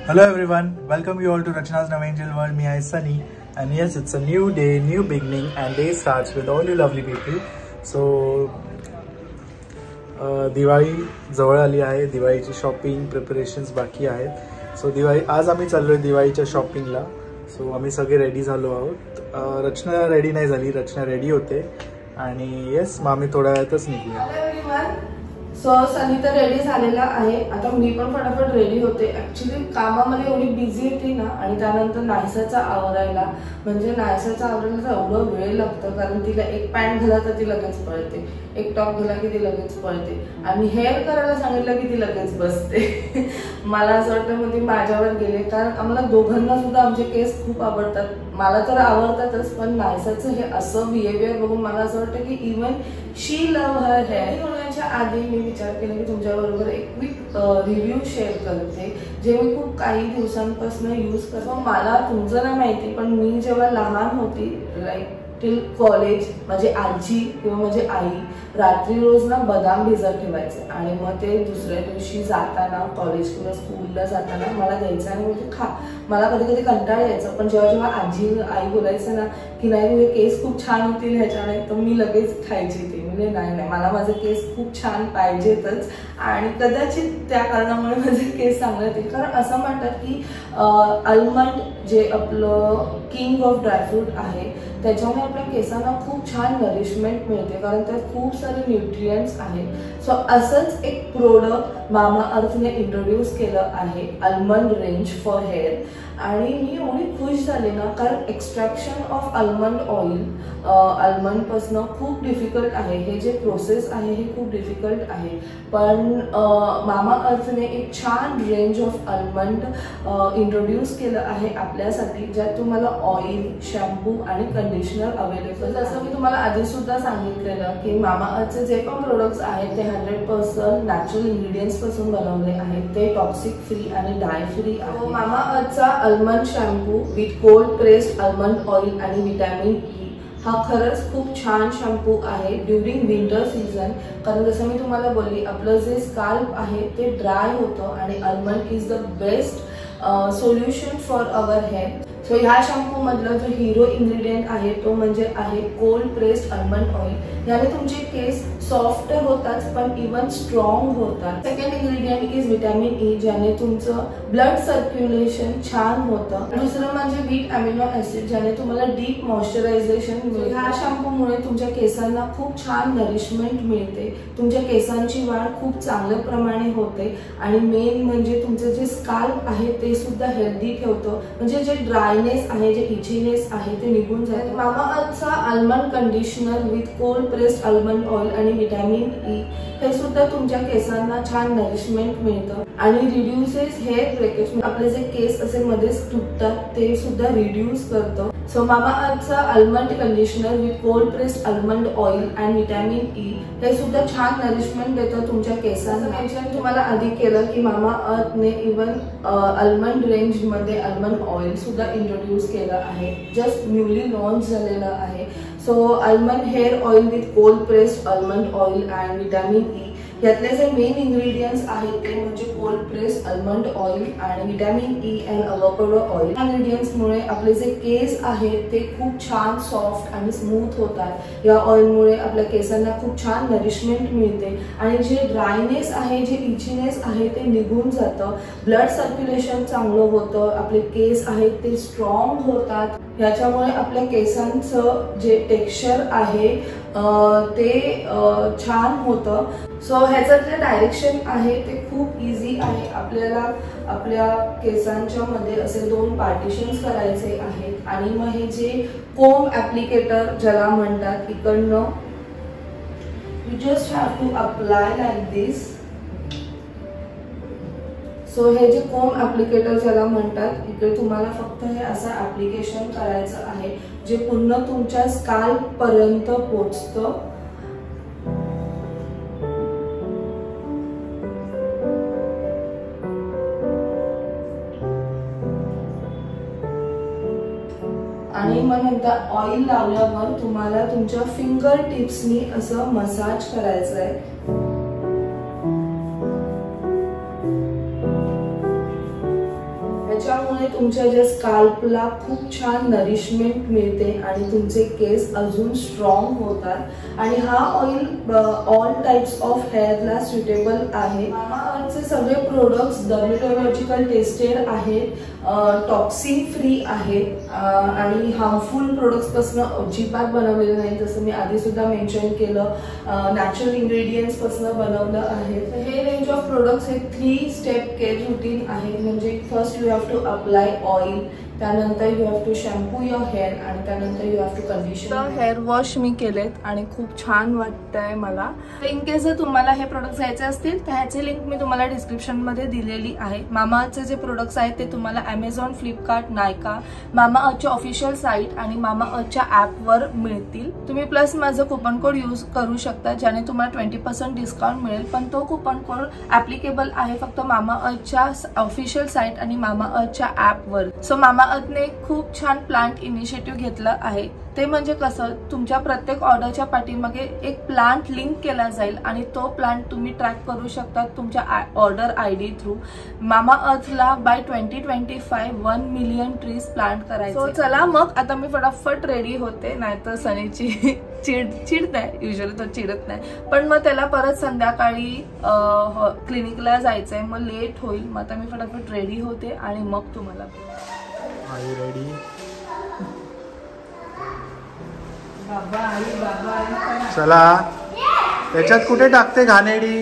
Hello everyone, welcome you all to Rachna's Navangel World. Me, I Sunny, and yes, it's a new day, new beginning, and day starts with all you lovely people. So, Diwali जवळ आली आहे. दिवाळीची shopping preparations बाकी आहेत. So Diwali आज आम्ही चाललोय दिवाळीच्या शॉपिंगला. सो आम्ही सगळे रेडी झालो आहोत. रचना रेडी नाही झाली, रचना रेडी होते आणि येस मग आम्ही थोड्या वेळातच निघूया. सो सनी तर रेडी झालेला आहे. आता मी पण फटाफट रेडी होते. ऍक्च्युली कामामध्ये एवढी बिझी होती ना, आणि त्यानंतर नायसाचा आवरायला, म्हणजे नायसाचा आवरायला एवढं वेळ लागतं, कारण तिला एक पॅन्ट घाला तर ती लगेच पळते, एक टॉप घाला की ती लगेच पळते, आणि हेअर करायला सांगितलं की ती लगेच बसते. मला असं वाटतं मग ती माझ्यावर गेले, कारण आम्हाला दोघांना सुद्धा आमचे केस खूप आवडतात. मला तर आवडतातच, पण नायसाचं हे असं बिहेवियर बघून मला असं वाटतं की इवन शी लव्ह हर हेअर. होण्याच्या आधी मी विचार केला की तुमच्याबरोबर एक क्विक रिव्ह्यू शेअर करते, जे मी खूप काही दिवसांपासून यूज करतो. मला तुमचं नाही माहिती, पण मी जेव्हा लहान होती, लाईक टिल कॉलेज, माझी आजी किंवा माझी आई रात्री रोज ना बदाम भिजत ठेवायचे, आणि मग ते दुसऱ्या दिवशी जाताना कॉलेज किंवा स्कूलला जाताना मला द्यायचं आणि म्हणजे खा. मला कधी कधी कंटाळा यायचा, पण जेव्हा जेव्हा आजी आई बोलायचं ना की नाही तुझे केस खूप छान होतील ह्याच्याने, तर मी लगेच खायची ते. म्हणजे नाही, मला माझे केस खूप छान पाहिजेतच, आणि कदाचित त्या कारणामुळे माझे केस चांगले होते. कारण असं म्हणतात की आल्मंड जे आपलं किंग ऑफ ड्रायफ्रूट आहे, त्याच्यामुळे आपल्या केसांना खूप छान नरिशमेंट मिळते, कारण त्यात खूप सारे न्यूट्रिएंट्स आहेत. सो असंच एक प्रोडक्ट मामा अर्थने इंट्रोड्यूस केलं आहे, आल्मंड रेंज फॉर हेअर. आणि मी एवढी खुश झाले ना, कारण extraction of almond oil almond पासून खूप डिफिकल्ट आहे. हे जे प्रोसेस आहे हे खूप डिफिकल्ट आहे, पण मामा अर्थने एक छान रेंज ऑफ आल्मंड इंट्रोड्यूस केलं आहे आपल्यासाठी, ज्यात तुम्हाला ऑइल, शॅम्पू आणि कंडिशनर अवेलेबल. जसं मी तुम्हाला आधी सुद्धा सांगितलेलं की मामा अर्थचे जे पण प्रोडक्ट्स आहेत ते 100% नॅचरल इंग्रेडियंट्स पासून बनवले आहेत. ते टॉक्सिक फ्री आणि डाय फ्री आहे. मामा अर्थचा almond shampoo with cold pressed almond oil आणि व्हिटॅमिन ई हा खरंच खूप छान शॅम्पू आहे ड्युरिंग विंटर सीझन. कारण जसं मी तुम्हाला बोलली, आपलं जे स्काल्प आहे ते ड्राय होतं, आणि almond is the best solution for our hair. So ह्या शॅम्पू मधला जो हिरो इंग्रेडियंट आहे तो म्हणजे आहे कोल्ड प्रेस्ड आल्मंड ऑइल. याने तुमचे केस सॉफ्ट होतात, पण इवन स्ट्रॉंग होतात. Second ingredient is vitamin E, ज्याने तुमचं ब्लड सर्क्युलेशन छान होतं. दुसरं म्हणजे व्हीट अमिनो ऍसिड, ज्याने तुम्हाला डीप मॉइश्चरायझेशन मिळते. ह्या शॅम्पूमुळे तुमच्या केसांना खूप छान नरिशमेंट मिळते, तुमच्या केसांची वाढ खूप चांगल्या प्रमाणे होते, आणि मेन म्हणजे तुमचं जे स्काल्प आहे ते सुद्धा हेल्दी ठेवतं. म्हणजे जे ड्रायनेस आहे, जे इचीनेस आहे ते निघून जाते. मामा अर्थचा almond conditioner with cold pressed almond oil आणि व्हिटॅमिन ई हे सुद्धा तुमच्या केसांना छान नरिशमेंट मिळतं आणि रिड्युसेस हेअर ब्रेकेज. आपले जे केस असे मध्येच तुटतात ते सुद्धा रिड्यूस करतं. सो मामा अर्थचा almond conditioner with cold pressed almond oil and vitamin E हे सुद्धा छान नरिशमेंट देतं तुमच्या केसांना. मेन्शन तुम्हाला आधी केलं की मामा अर्थने इवन आल्मंड रेंज मध्ये आल्मंड ऑइल सुद्धा इंट्रोड्यूस केलं आहे, जस्ट न्यूली लॉन्च झालेलं आहे. So almond hair oil with cold pressed almond oil and vitamin E यातले जे मेन इंग्रेडियंट्स आहेत ते म्हणजे कोल्ड प्रेस्ड आल्मंड ऑइल आणि vitamin E and avocado oil. इंग्रेडियंट्समुळे आपले जे केस आहेत ते खूप छान सॉफ्ट आणि स्मूथ होतात. या ऑइलमुळे आपल्या केसांना खूप छान नरिशमेंट मिळते, आणि जे ड्रायनेस आहे, जे इचीनेस आहे ते निघून जातं. ब्लड सर्क्युलेशन चांगलं होतं, आपले केस आहेत ते स्ट्रॉंग होतात. याच्यामुळे आपल्या केसांचं जे टेक्स्चर आहे ते छान होतं. सो ह्याचं जे डायरेक्शन आहे ते खूप इझी आहे. आपल्याला आपल्या केसांच्या मध्ये असे 2 पार्टिशन्स करायचे आहेत, आणि मग हे जे कोम ऍप्लिकेटर ज्याला म्हणतात, इकडनं you just have to apply like this. So हे जे कोम ऍप्लिकेटर ज्याला म्हणतात, इकडे तुम्हाला फक्त हे असं ऍप्लिकेशन करायचं आहे, जे पूर्ण तुमच्या स्काल्प पर्यंत पोहोचतं. आणि मग नंतर ऑइल लावल्यावर तुम्हाला तुमच्या फिंगर टिप्सनी असं मसाज करायचं आहे. याच्यामध्ये तुमच्या जे स्काल्पला खूप छान नरिशमेंट मिळते आणि तुमचे केस अजून स्ट्रॉंग होतात आणि हा ऑइल ऑल टाइप्स ऑफ हेअरला सुटेबल आहे. मामाअर्थचे सगळे प्रोडक्ट्स डर्मेटोलॉजिकल टेस्टेड आहेत, टॉक्सिन फ्री आहेत आणि हार्मफुल प्रोडक्ट्स पासून अजिबात बनवलेले नाही. जसं मी आधी सुद्धा मेन्शन केलं, नॅचरल इंग्रेडियंट्स पासून बनवलं आहे. हे रेंज ऑफ प्रोडक्ट्स हे 3 स्टेप केअर रुटीन आहे. म्हणजे first you have to apply oil, त्यानंतर you have to shampoo your hair आणि त्यानंतर you have to condition. Hair wash मी केलेत आणि खूप छान वाटतंय मला. इन केस जर तुम्हाला हे प्रोडक्ट्स घ्यायचे असतील तर ह्याची लिंक मी तुम्हाला डिस्क्रिप्शन मध्ये दिलेली आहे. मामाअर्थचे जे प्रोडक्ट्स आहेत ते तुम्हाला Amazon, फ्लिपकार्ट, नायका, मामाअर्थच्या ऑफिशियल साईट आणि मामाअर्थच्या ॲपवर मिळतील. तुम्ही प्लस माझं कुपन कोड यूज करू शकता ज्याने तुम्हाला 20% डिस्काउंट मिळेल. पण तो कुपन कोड ऍप्लिकेबल आहे फक्त मामाअर्थच्या ऑफिशियल साईट आणि मामाअर्थच्या ॲपवर. सो मामाअर्थने खूप छान प्लांट इनिशिएटिव्ह घेतला आहे. ते म्हणजे कसं, तुमच्या प्रत्येक ऑर्डरच्या पाठीमागे एक प्लांट लिंक केला जाईल आणि तो प्लांट तुम्ही ट्रॅक करू शकता तुमच्या ऑर्डर ID थ्रू. मामाअर्थला बाय 2025 1 मिलियन ट्रीज प्लांट करायचे. सो चला मग आता मी फटाफट रेडी होते, नाहीतर सनीची चिडत नाही. युजली तो चिडत नाही, पण मग त्याला परत संध्याकाळी क्लिनिकला जायचंय, मग लेट होईल. मग आता मी फटाफट रेडी होते आणि मग तुम्हाला रेडी. चला, त्याच्यात कुठे टाकते घाणेडी,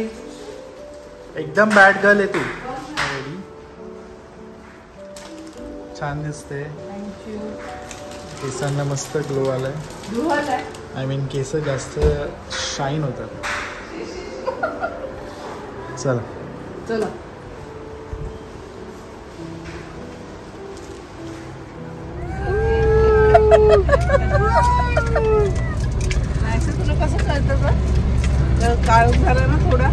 एकदम बॅड गर्ल आहे तू. छान दिसते, केसांना मस्त ग्लो आलाय. आय मीन केस जास्त शाईन होतात. चला चला. तुला कसं कळतं काळोख झाला ना थोडा,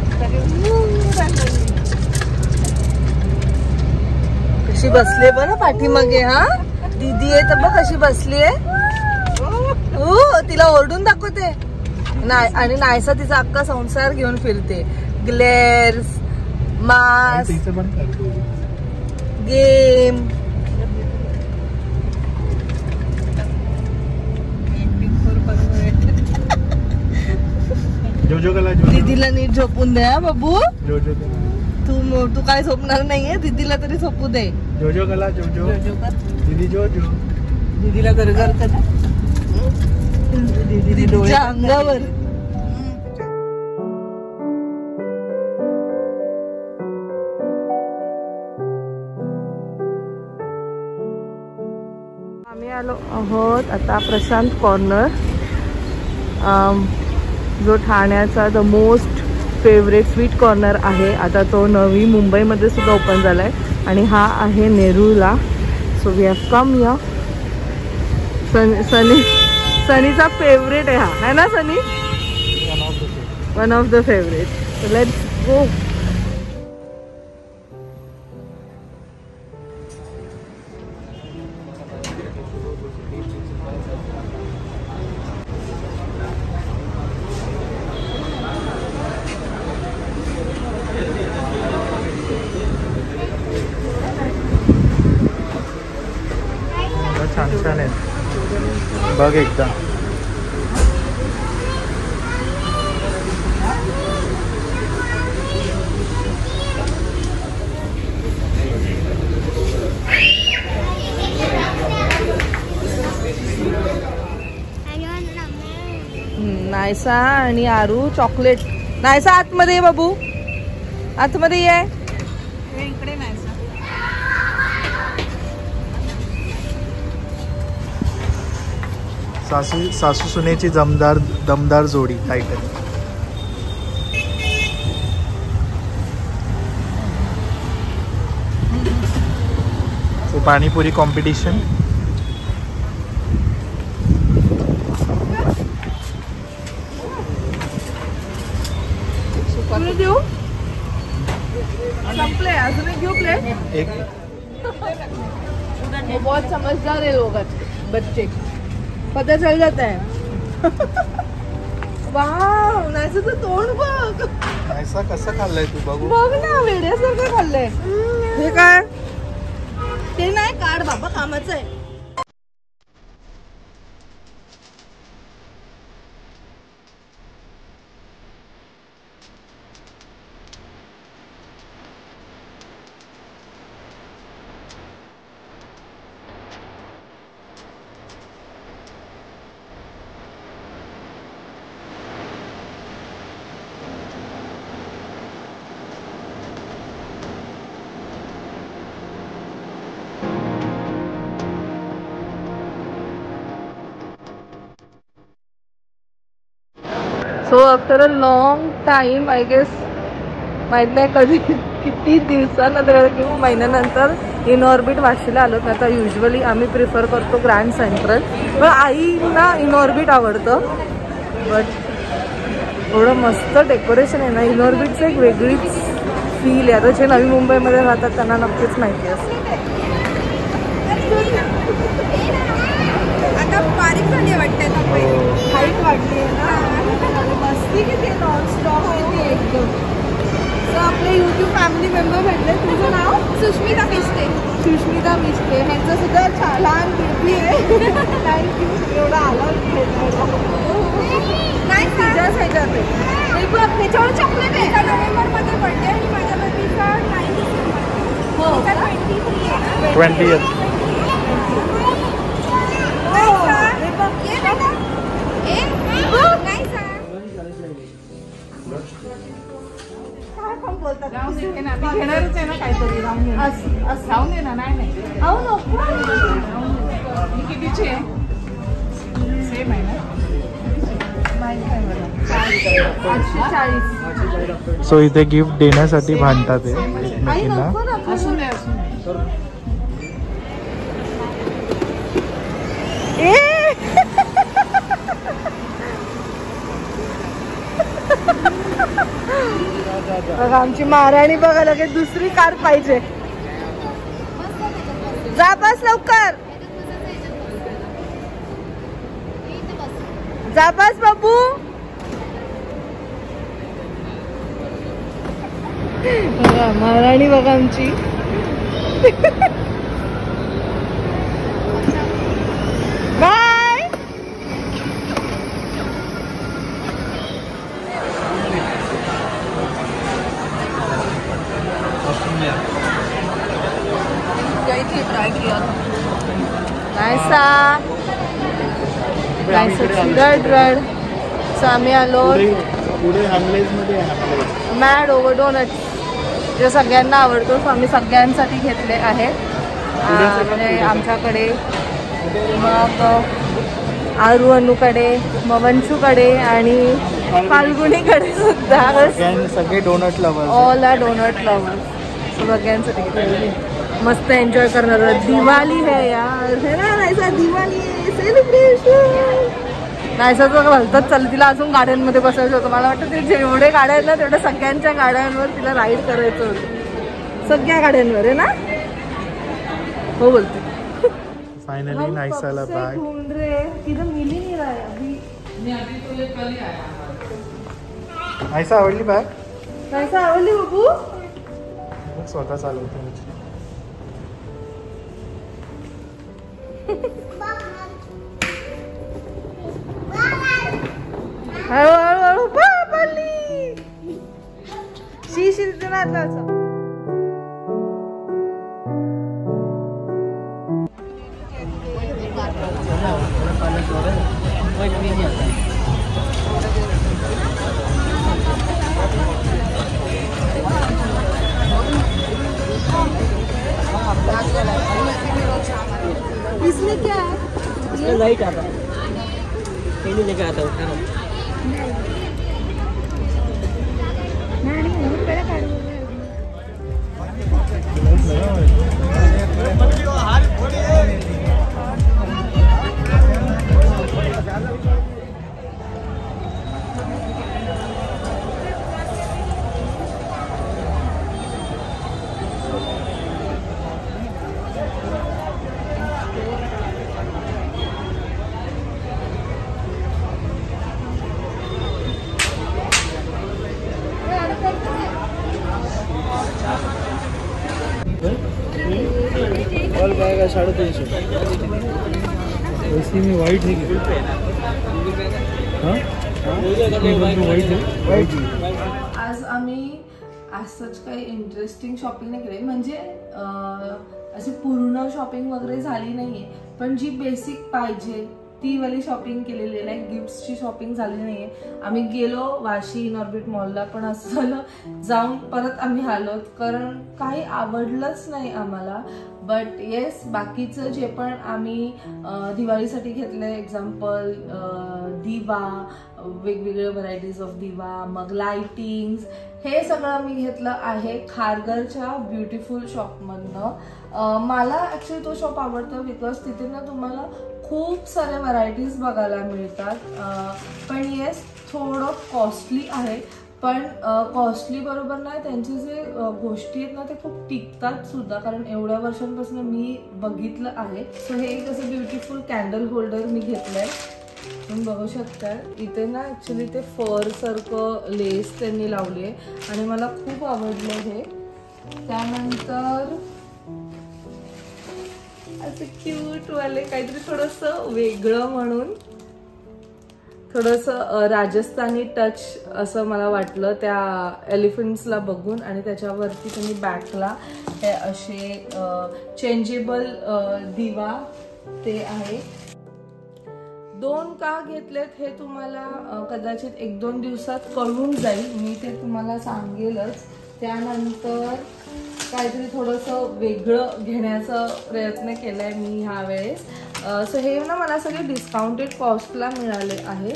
कशी बसली बरं पाठीमागे. हा दीदी आहे तर बघ कशी बसली आहे. तिला ओरडून दाखवते नाही आणि नाहीसा तिचा अख्खा संसार घेऊन फिरते. ग्लेअर्स, मास्क, गेम. दीदीला नीट झोपून द्या बाबू. तू काय झोपणार नाहीये, दीदीला तरी झोपू दे. जोजो कला जोजो दीदी जोजो. दीदीला गरगर करा दीदीच्या अंगावर. आम्ही आलो आहोत आता प्रशांत कॉर्नर, जो ठाण्याचा the most favourite sweet corner आहे. आता तो नवी मुंबईमध्ये सुद्धा ओपन झाला आहे आणि हा आहे नेरूळला. सो वी हॅव कम या. सनीचा फेवरेट आहे हा, है ना Sunny? One of the favourite. So let's go. छान छान आहेत बघ एकदा. नायसा आणि आरू चॉकलेट. नायसा आतमध्ये ये बाबू, आतमध्ये ये. इकडे नायसा. सासू सुनेची दमदार जोडी टायटल. So panipuri competition. देऊ संपले, अजून एक घेऊ प्लेट. एक वो बहुत समझदार है लोग बच्चे, पता चल जाता है. वाव, नायसा तर तोंड बघ. नायसा कसं खाल्लंय तू बघू. बघ ना, वेड्यासारखं खाल्लंय. हे काय ते नाही काढ बाबा, कामाचं आहे. So after a long time I guess, माहीत नाही कधी किती दिवसानंतर किंवा महिन्यानंतर इन ऑर्बिट वाशीला आलो. आता युजली आम्ही प्रिफर करतो ग्रँड सेंट्रल, पण आईना इन ऑर्बिट आवडतं. बट एवढं मस्त डेकोरेशन आहे ना, इन ऑर्बिटचं एक वेगळीच फील आहे. आता जे नवी मुंबईमध्ये राहतात त्यांना नक्कीच माहिती असतं. आता बारीक झाली वाटते ना, हाईट वाढली आहे ना, मस्ती किती नॉनस्टॉप होती एकदम. तर आपले यूट्यूब फॅमिली मेंबर भेटले. तुझं नाव? सुष्मिता मिस्टे. सुष्मिता मिस्टे. ह्यांचं सुद्धा लहान बेबी आहे. थँक्यू. एवढं आलं नाही तुझ्याच ह्याच्यात आहे. त्याच्यावर चॉकलेट आहे. एका नोव्हेंबरमध्ये बर्थडे आणि माझ्या बेबीचा 9 डिसेंबर. हो 23 आहे. 20th. घेणारच आहे ना काहीतरी, राहून दे ना. नाही अहो नको. कितीची आहे? सेम आहे ना. 840. सो इथे गिफ्ट देण्यासाठी भांडतात ते एकमेकींना. असून बघा आमची महाराणी बघा, लगेच दुसरी कार पाहिजे. जा बस लवकर, जा बस बाबू. बघा महाराणी बघा आमची. बाय. रड. सो आम्ही आलो मॅड ओव्हर डोनट, जे सगळ्यांना आवडतो. सो आम्ही सगळ्यांसाठी घेतले आहेत. म्हणजे आमच्याकडे, मग आरू अनुकडे, मग वंशूकडे आणि फाल्गुनीकडे सुद्धा. सगळे donut lovers, all are donut lovers. सगळ्यांसाठी घेतले. मस्त एन्जॉय करणार. दिवाळी है यार, है ना नायसा, दिवाळी सेलिब्रेशन. नायसाचं भलतंच चाललं. तिला अजून गाड्यांमध्ये बसायचं होतं. मला वाटतं ते जेवढे गाड्या आहेत ना तेवढ्या सगळ्यांच्या गाड्यांवर तिला राईड करायचं होतं. सगळ्या गाड्यांवर आहे ना. हो बोलते. फायनली नायसाला बॅग. ढूंढ रहे किधर मिल ही नहीं रहा है अभी. नायसा आवडली बॅग? नायसा आवडली बाबू. स्वतः चालवते. हळूहळू पडली. शी नाचायचं. इसमें क्या है? इसमें लाइट आता है, पहले लेके आता हूँ. 350. वैसे में वाइट है आज आम्ही असंच काही इंटरेस्टिंग शॉपिंग नाही केली, म्हणजे अशी पूर्ण शॉपिंग वगैरे झाली नाहीये, पण जी बेसिक पाहिजे ती वाली शॉपिंग केलेली आहे. गिफ्ट्सची शॉपिंग झाली नाहीये. आम्ही गेलो वाशी इनऑर्बिट मॉलला, पण असं झालं जाऊन परत आम्ही आलो कारण काही आवडलंच नाही आम्हाला. बट येस, बाकीचं जे पण आम्ही दिवाळीसाठी घेतलंय, एक्झाम्पल दिवा, वेगवेगळे व्हरायटीज ऑफ दिवा, मग लाइटिंग्स, हे सगळं आम्ही घेतलं आहे खारघरच्या ब्युटिफुल शॉपमधनं. मला ॲक्च्युली तो शॉप आवडतो बिकॉज तिथे ना तुम्हाला खूप साऱ्या व्हरायटीज बघायला मिळतात. पण येस, थोडं कॉस्टली आहे, पण कॉस्टली बरोबर नाही, त्यांचे जे गोष्टी आहेत ना ते खूप टिकतात सुद्धा, कारण एवढ्या वर्षांपासून मी बघितलं आहे. सो हे एक असं ब्युटिफुल कॅन्डल होल्डर मी घेतलंय, तुम्ही बघू शकता. इथे ना ॲक्च्युली ते फर सारखं लेस त्यांनी लावली आहे आणि मला खूप आवडलं हे. त्यानंतर असं क्यूट वाले काहीतरी थोडंसं वेगळं म्हणून थोडंसं राजस्थानी टच असं मला वाटलं त्या एलिफंट्सला बघून. आणि त्याच्यावरती त्यांनी बॅकला हे असे चेंजेबल दिवा ते आहे. 2 का घेतलेत हे तुम्हाला कदाचित 1-2 दिवसात कळून जाईल, मी ते तुम्हाला सांगेलच. त्यानंतर काहीतरी थोडंसं वेगळं घेण्याचा प्रयत्न केलाय मी ह्या वेळेस. सो हे ना मला सगळे डिस्काउंटेड कॉस्टला मिळाले आहे.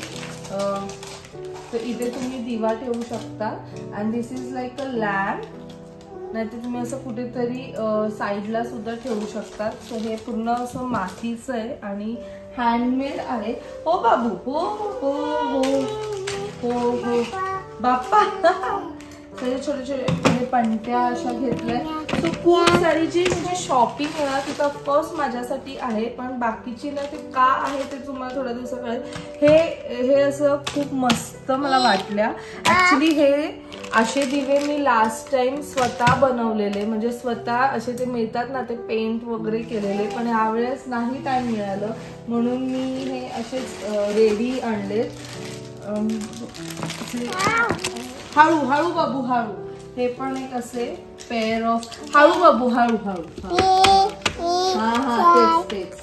तर इथे तुम्ही दिवा ठेवू शकता and this is like a lamp, नाहीतर तुम्ही असं कुठेतरी साईडला सुद्धा ठेवू शकता. सो हे पूर्ण असं मातीचं आहे आणि हँडमेड आहे. हो बाबू, हो हो हो हो हो बाप्पा. छोटे छोटे हे पंट्या अशा घेतल्या. सो खूप सारी जी म्हणजे शॉपिंग आहे ना ती ऑफकोर्स माझ्यासाठी आहे, पण बाकीची ना ते का आहे ते तुम्हाला थोड्या दिवसात कळेल. हे असं खूप मस्त मला वाटल्या. ॲक्च्युली हे असे दिवे मी लास्ट टाइम स्वतः बनवलेले, म्हणजे स्वतः असे ते मिळतात ना ते पेंट वगैरे केलेले, पण यावेळेस नाही टाइम मिळालं म्हणून मी हे असेच रेडी आणलेत. हळू हळू बाबू हळू. हे पण एक असे पेअर ऑफ, हळू बाबू हळू हळू. हा हा तेच.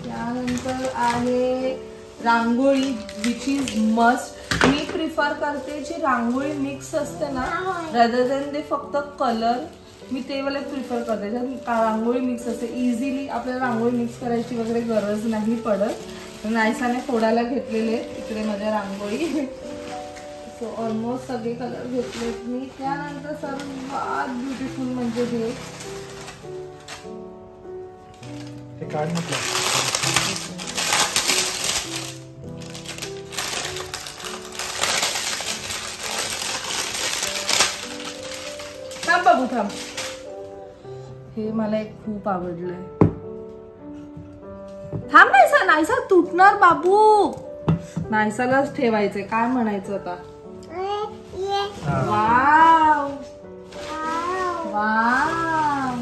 त्यानंतर आहे रांगोळी विच इज मस्ट. मी प्रिफर करते जी रांगोळी मिक्स असते ना रादर दॅन ते फक्त कलर, मी ते वाले प्रिफर करते. रांगोळी मिक्स असते, इझिली आपल्याला रांगोळी मिक्स करायची वगैरे गरज नाही पडत. नायसाने फोडायला घेतलेले इकडे माझ्या रांगोळी. सो ऑलमोस्ट सगळे कलर घेतलेत मी. त्यानंतर सर्वात ब्युटिफुल म्हणजे हे काढ म्हटलं. थांब बाबू थांब. हे मला एक खूप आवडलंय. थांब नायसा, नायसा तुटणार बाबू. नायसालाच ठेवायचंय. काय म्हणायचं आता? Wow wow.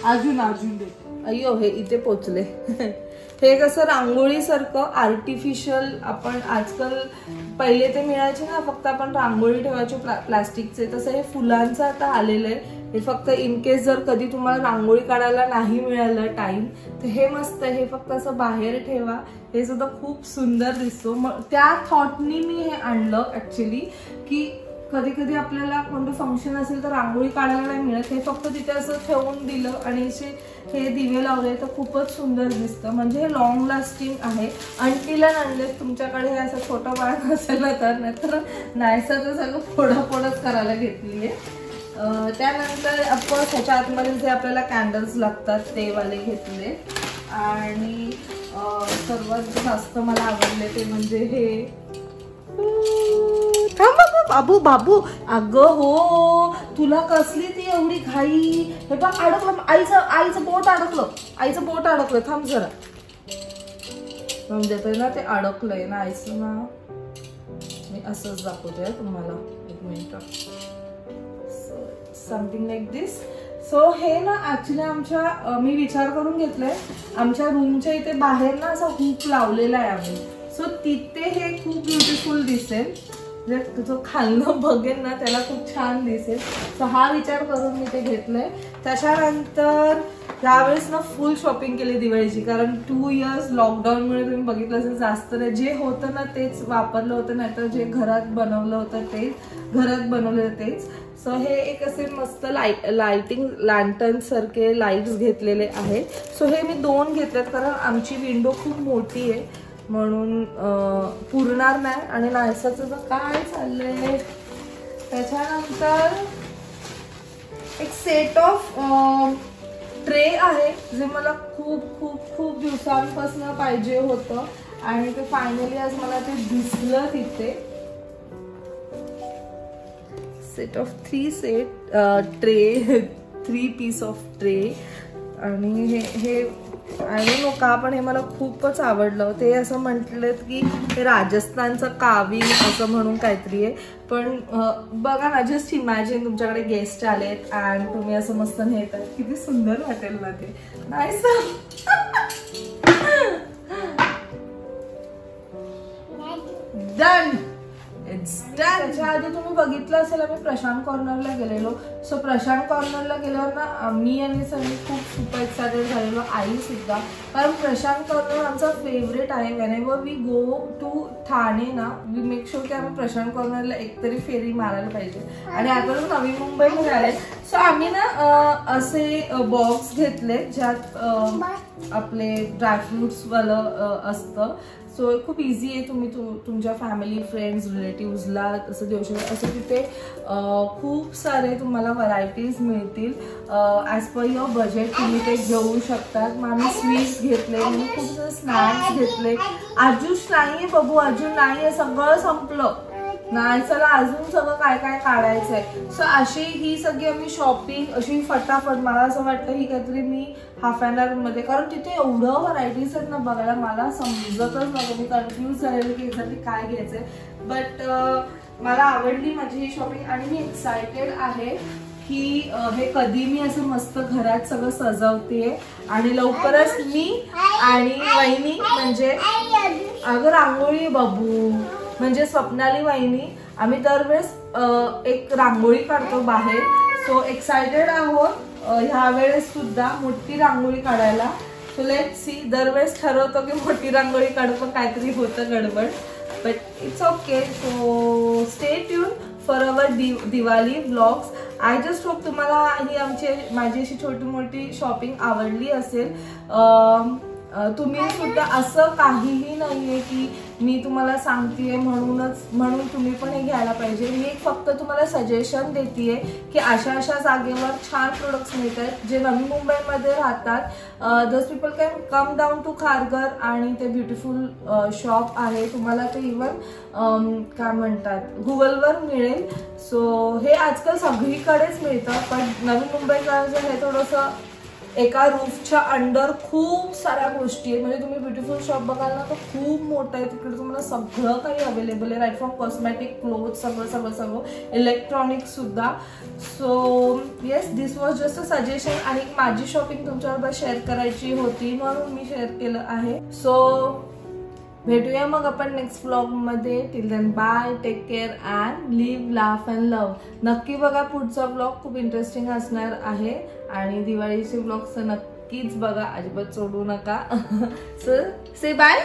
अजून दे. अय्यो हे इथे पोचले. हे कसं रांगोळी सारखं आर्टिफिशियल, आपण आजकाल पहिले ते मिळायचे ना फक्त आपण रांगोळी ठेवायचे प्लास्टिकचे, तसं हे फुलांचं आता आलेलं आहे. हे फक्त इन केस जर कधी तुम्हाला रांगोळी काढायला नाही मिळालं टाइम तर हे मस्त. हे फक्त असं बाहेर ठेवा, हे सुद्धा खूप सुंदर दिसतो. मग त्या थॉटनी मी हे आणलं ऍक्च्युली, की कधी कधी आपल्याला कोणतं फंक्शन असेल तर रांगोळी काढायला नाही मिळत, हे फक्त तिथे असं ठेवून दिलं आणि हे दिवे लावले तर खूपच सुंदर दिसतं. म्हणजे हे लॉंग लास्टिंग आहे. अंटिल अँड अनलेस तुमच्याकडे हे असं छोटं बाळ नसेल तर, नाहीतर नाहीसं सगळं फोडाफोडच करायला घेतली आहे. त्यानंतर ऑफकोर्स ह्याच्या आतमध्ये जे आपल्याला कॅन्डल्स लागतात ते वाले घेतले. आणि सर्वात जास्त मला आवडले ते म्हणजे हे. बाबू बाबू अगं हो, तुला कसली ती एवढी घाई. हे बघ अडकलं, आईचं बोट अडकलं. थांब जरा. म्हणजे ना ते अडकलंय ना आईचं ना. मी असंच दाखवते तुम्हाला, एक minute. Something like this. So हे ना ऍक्च्युली आमच्या मी विचार करून घेतलाय आमच्या रूमच्या इथे बाहेर ना असा हुक लावलेला आहे आम्ही. सो तिथे हे खूप ब्युटिफुल दिसेल, जो खालनं बघेल ना त्याला खूप छान दिसेल. सो हा विचार करून मी ते घेतलंय. त्याच्यानंतर यावेळेस ना फुल शॉपिंग केली दिवाळीची, कारण 2 इयर्स लॉकडाऊनमुळे तुम्ही बघितलं असेल जास्त नाही, जे होतं ना तेच वापरलं होतं, नाहीतर जे घरात बनवलं होतं तेच घरात बनवलं तेच. सो हे एक असे मस्त लाइटिंग लॅन्टर्न सारखे लाईट्स घेतलेले आहेत. सो हे मी 2 घेतलेत, कारण आमची विंडो खूप मोठी आहे म्हणून पुरणार नाही. आणि नायसाचं काय चाललंय. त्याच्यानंतर एक सेट ऑफ ट्रे आहे जे मला खूप खूप खूप दिवसांपासून पाहिजे होतं आणि ते फायनली आज मला ते दिसलं तिथे. Set of 3 tray 3 piece of tray. आणि हे आय डोंट नो का पण हे मला खूपच आवडलं. ते असं म्हटलं की हे राजस्थानचं कावी असं म्हणून काहीतरी आहे, पण बघा ना, जस्ट इमॅजिन तुमच्याकडे गेस्ट आलेत आणि तुम्ही असं मस्त नेतात, किती सुंदर वाटेल ना ते. नाईस. डन. त्याच्या आधी तुम्ही बघितलं असेल आम्ही प्रशांत कॉर्नरला गेलेलो. सो प्रशांत कॉर्नरला गेल्यावर ना मी आणि सनी खूप सुपर एक्सायटेड झालेलो, आई सुद्धा, कारण प्रशांत कॉर्नर आमचा फेवरेट आहे. Whenever we go to Thane ना वी मेक शुअर की आम्ही प्रशांत कॉर्नरला एकतरी फेरी मारायला पाहिजे. आणि आता नवी मुंबईमध्ये आले. सो आम्ही ना असे बॉक्स घेतले ज्यात आपले ड्रायफ्रुट्स वालं असतं. सो खूप इझी आहे, तुम्ही तुमच्या फॅमिली फ्रेंड्स रिलेटिव्सला असं देऊ शकता. असं तिथे खूप सारे तुम्हाला व्हरायटीज मिळतील. ॲज पर युअर बजेट तुम्ही ते घेऊ शकतात. मग आम्ही स्वीट्स घेतले, मी खूप सारे स्नॅक्स घेतले. आजूश नाही आहे बघू, अजून नाही आहे, सगळं संपलं नाही. चला अजून सगळं काय काय काढायचं आहे. सो अशी ही सगळी आम्ही शॉपिंग अशी फटाफट, मला असं वाटतं ही काहीतरी मी हाफ अन आवरमध्ये, कारण तिथे एवढं व्हरायटीज आहेत ना बघायला, मला समजतच नव्हतं. मी कन्फ्यूज झालेली की एक्झॅक्टली काय घ्यायचंय. बट मला आवडली माझी ही शॉपिंग आणि मी एक्सायटेड आहे की हे कधी मी असं मस्त घरात सगळं सजवते. आणि लवकरच मी आणि वहिनी, म्हणजे अगं रांगोळी बाबू म्हणजे स्वप्नाली वहिनी, आम्ही दरवेळेस एक रांगोळी काढतो बाहेर. सो एक्सायटेड आहोत ह्या वेळेस सुद्धा मोठी रांगोळी काढायला. सो लेट्स सी, दरवेळेस ठरवतो की मोठी रांगोळी काढू पण काहीतरी होतं गडबड, but it's okay. So stay tune for our Diwali vlogs. I just hope तुम्हाला ही माझी अशी छोटी मोठी शॉपिंग आवडली असेल. तुम्ही सुद्धा असं काहीही नाहीये की मी तुम्हाला सांगतेय म्हणून तुम्ही पण हे घ्यायला पाहिजे. मी फक्त तुम्हाला सजेशन देतेय की अशा जागेवर छान प्रोडक्ट्स मिळतात जे नवी मुंबईमध्ये राहतात. Those people can come down to Kharghar आणि ते ब्युटिफुल शॉप आहे. तुम्हाला ते इवन काय म्हणतात गुगलवर मिळेल. सो हे आजकाल सगळीकडेच मिळतं, पण नवी मुंबईकडचं हे थोडंसं एका रूफच्या अंडर खूप साऱ्या गोष्टी आहेत. म्हणजे तुम्ही ब्युटिफुल शॉप बघाल ना तर खूप मोठं आहे, तिकडे तुम्हाला सगळं काही अवेलेबल आहे, राईट फ्रॉम कॉस्मॅटिक, क्लोथ, सगळं इलेक्ट्रॉनिक्स सुद्धा. So yes, this was just a suggestion आणि माझी शॉपिंग तुमच्याबरोबर शेअर करायची होती म्हणून मी शेअर केलं आहे. सो भेटूया मग आपण नेक्स्ट व्लॉग मध्ये. Till then bye, take care and live, laugh and love. नक्की बघा पुढचा व्लॉग, खूप इंटरेस्टिंग असणार आहे. आणि दिवाळीचे व्लॉग्स नक्कीच बघा, अजिबात सोडू नका. सो से बाय.